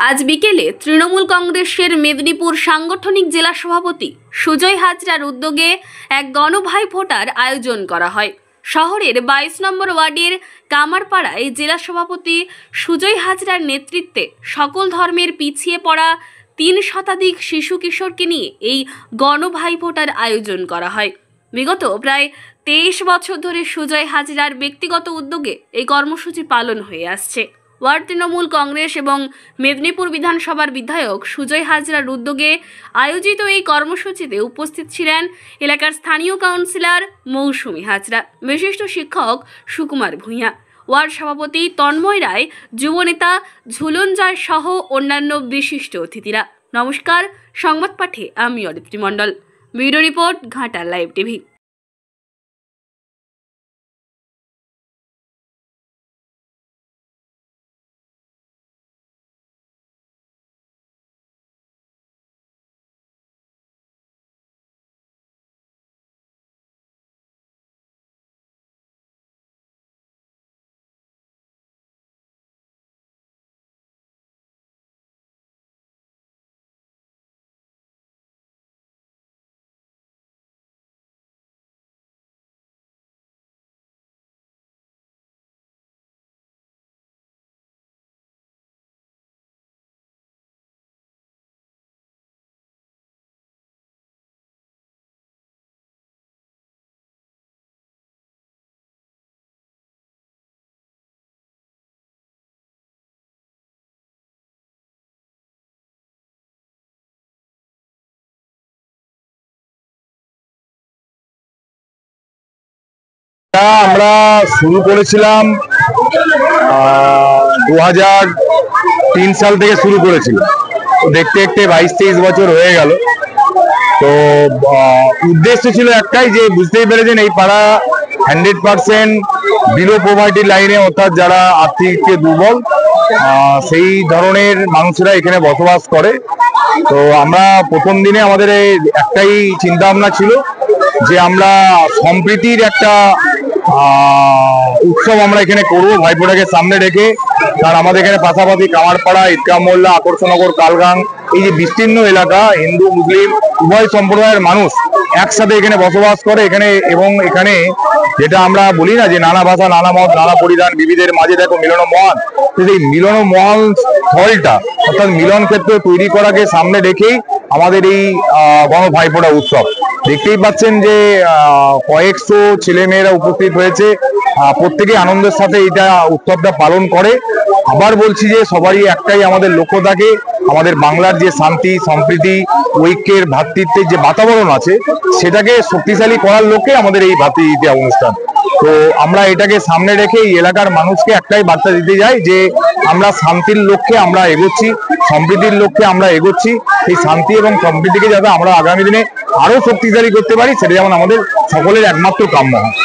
আজ বিকেলে তৃণমূল কংগ্রেসের মেদিনীপুর সাংগঠনিক জেলা সভাপতি সুজয় হাজরার উদ্যোগে এক গণভাইফোঁটার আয়োজন করা হয়। শহরের 22 নম্বর ওয়ার্ডের কামারপাড়ায় জেলা সভাপতি সুজয় হাজরার নেতৃত্বে সকল ধর্মের পিছিয়ে পড়া 3 শতাধিক শিশু কিশোরকে নিয়ে এই গণভাইফোঁটার আয়োজন করা হয়। বিগত প্রায় 23 বছর ধরে সুজয় হাজরার ব্যক্তিগত উদ্যোগে এই কর্মসূচি পালন হয়ে আসছে। ওয়ার্ড তৃণমূল কংগ্রেস এবং মেদিনীপুর বিধানসভার বিধায়ক সুজয় হাজরার উদ্যোগে আয়োজিত এই কর্মসূচিতে উপস্থিত ছিলেন এলাকার স্থানীয় কাউন্সিলর মৌসুমী হাজরা, বিশিষ্ট শিক্ষক সুকুমার ভূঁইয়া, ওয়ার্ড সভাপতি তন্ময় রায়, যুবনেতা ঝুলন জয় সহ অন্যান্য বিশিষ্ট অতিথিরা। নমস্কার, সংবাদ পাঠে আমি Aditi Mondal. Bureau report, Ghatal live TV. আমরা শুরু করেছিলাম 2003 সাল থেকে শুরু করেছিলাম। দেখতে দেখতে 22-23 বছর হয়ে গেল। তো উদ্দেশ্য ছিল একটাই, যে বুঝতেই পেরেছেন এই পাড়া 100% বিলো পভার্টি লাইনে, অর্থাৎ যারা আর্থিক দুর্বল সেই ধরনের মানুষেরা এখানে বসবাস করে। তো আমরা প্রথম দিনে আমাদের একটাই চিন্তা ভাবনা ছিল যে আমরা সম্প্রীতির একটা উৎসব আমরা এখানে করবো ভাইফোঁটাকে সামনে রেখে। কারণ আমাদের এখানে পাশাপাশি কামারপাড়া, ঈদগাহ মোল্লা, আকর্ষণনগর, কালগাং, এই যে বিস্তীর্ণ এলাকা, হিন্দু মুসলিম উভয় সম্প্রদায়ের মানুষ একসাথে এখানে বসবাস করে এখানে। এবং এখানে যেটা আমরা বলি না যে নানা ভাষা, নানা মত, নানা পরিধান, বিবিধের মাঝে দেখো মিলন মহান, সেই মিলন মহান স্থলটা অর্থাৎ মিলন ক্ষেত্র তৈরি করাকে সামনে রেখেই আমাদের এই গণভাইফোঁটা উৎসব। দেখতেই পাচ্ছেন যে কয়েকশো ছেলেমেয়েরা উপস্থিত হয়েছে, প্রত্যেকে আনন্দের সাথে এটা উৎসবটা পালন করে। আবার বলছি যে সবারই একটাই আমাদের লক্ষ্য থাকে, আমাদের বাংলার যে শান্তি, সম্প্রীতি, ঐক্যের, ভ্রাতৃত্বের যে বাতাবরণ আছে সেটাকে শক্তিশালী করার লক্ষ্যে আমাদের এই ভ্রাতৃদ্বিতীয়া অনুষ্ঠান। তো আমরা এটাকে সামনে রেখে এই এলাকার মানুষকে একটাই বার্তা দিতে যাই যে আমরা শান্তির লক্ষ্যে আমরা এগোচ্ছি, সম্প্রীতির লক্ষ্যে আমরা এগোচ্ছি। এই শান্তি এবং সম্প্রীতিকে যাতে আমরা আগামী দিনে আরো শক্তিশালী করতে পারি, সেটা যেমন আমাদের সকলের একমাত্র কাম্য হয়।